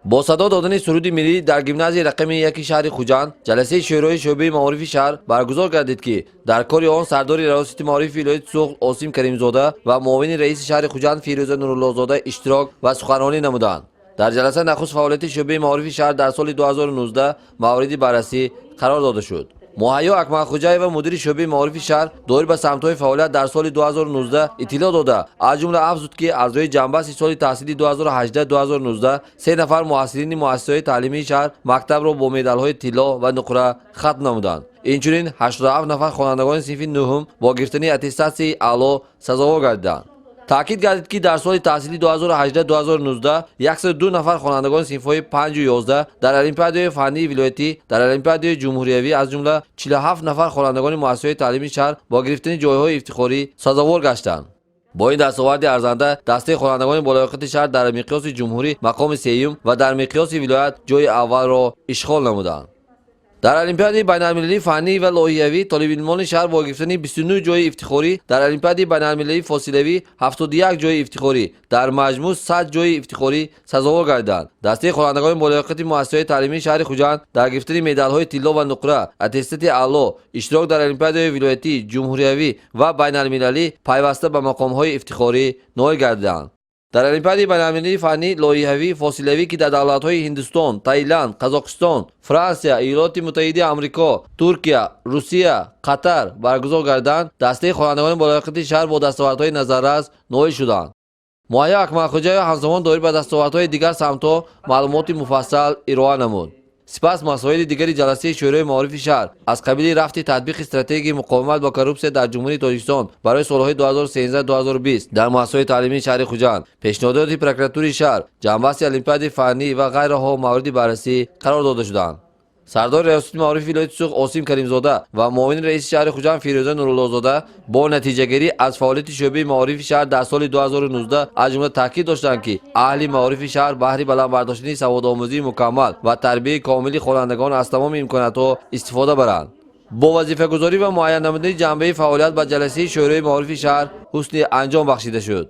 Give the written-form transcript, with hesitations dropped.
با صدا دادن سرود ملی در گیمنازی رقم یکی شهر خوجند جلسه شوروی شعبه معارفی شهر برگزار گردید که در کاری آن سردار ریاست معارف ولایت سوخت عاصم کریمزاده و معاون رئیس شهر خوجند فیروزه نورالله‌زاده اشتراک و سخنرانی نمودند. در جلسه نخست فعالیت شعبه معارفی شهر در سال 2019 مواردی بررسی قرار داده شد. مهیا اکمل خوجای و مدیر شعبه معارفی شهر دایر به سمت‌های فعالیت در سال 2019 اطلاع داده از جمله افزود که از روی جنبش سال تحصیلی 2018-2019 3 نفر محصلین مؤسسه‌های تعلیمی شهر مکتب را با مدال‌های طلا و نقره ختم نمودند. اینچنین 87 نفر خوانندگان صنف نهم با گرفتن اتستاسی اعلی سزاوار گردیدند. تاکید گردید که در سال تحصیلی 2018-2019 102 نفر خوانندگان صنف‌های 5 و 11 در المپیادهای فنی ولایتی در المپیادهای جمهوریوی از جمله 47 نفر خوانندگان مؤسسه‌های تعلیمی شهر با گرفتن جایهای افتخاری سزاوار گشتند. با این دستاورد ارزنده دسته خوانندگان بالاقامت شهر در مقیاس جمهوری مقام سوم و در مقیاس ولایت جای اول را اشغال نمودند. در المپیاد بین‌المللی فنی و لایحه‌ای طالب علمان شهر با گرفتن 29 جای افتخاری در المپیاد بین‌المللی فاصله‌ای 71 جای افتخاری در مجموع 100 جای افتخاری سزاوار گردیدند. دسته خوانندگان بالاقامت مؤسسه‌های تعلیمی شهر خوجند در گرفتن مدال‌های طلا و نقره، اتستات اعلی، اشتراک در المپیاد ولایتی، جمهوریوی و بین‌المللی پیوسته به مقام‌های افتخاری نائل گردیدند. در المپیاد بین‌المللی فنی لایحه‌ای فاصله‌ای که در دولت‌های هندوستان، تایلند، قزاقستان، فرانسه، ایالات متحده آمریکا، ترکیه، روسیه، قطر برگزار گردند، دسته خوانندگان بالاقامت شهر با دستاوردهای نظررس نائل شدند. مهیا اکمل خوجای همزمان دایر به دستاوردهای دیگر سمت‌ها معلومات مفصل ارائه نمود. سپس مسائل دیگری جلسه شورای معارف شهر از قبیل رفت تطبیق استراتژی مقاومت با کروپسیون در جمهوری تاجیکستان برای سالهای 2013-2020 در مؤسسه‌های تعلیمی شهر خوجند، پیشنهادات پروکراتوری شهر، جنبش المپیاد فنی و غیرها مواردی بررسی قرار داده شدند. سردار ریاست معارف ولایت سوخت عاصم کریمزاده و معاون رئیس شهر خوجند فیروزه نورالله‌زاده با نتیجه‌گیری از فعالیت شعبه معارف شهر در سال 2019 از جمله تاکید داشتند که اهل معارف شهر بهره بلند برداشتن سوادآموزی مکمل و تربیت کامل خوانندگان از تمام امکانات‌ها استفاده برند. با وظیفه‌گذاری و معین نمودن جنبه فعالیت به جلسه شورای معارف شهر حسن انجام بخشیده شد.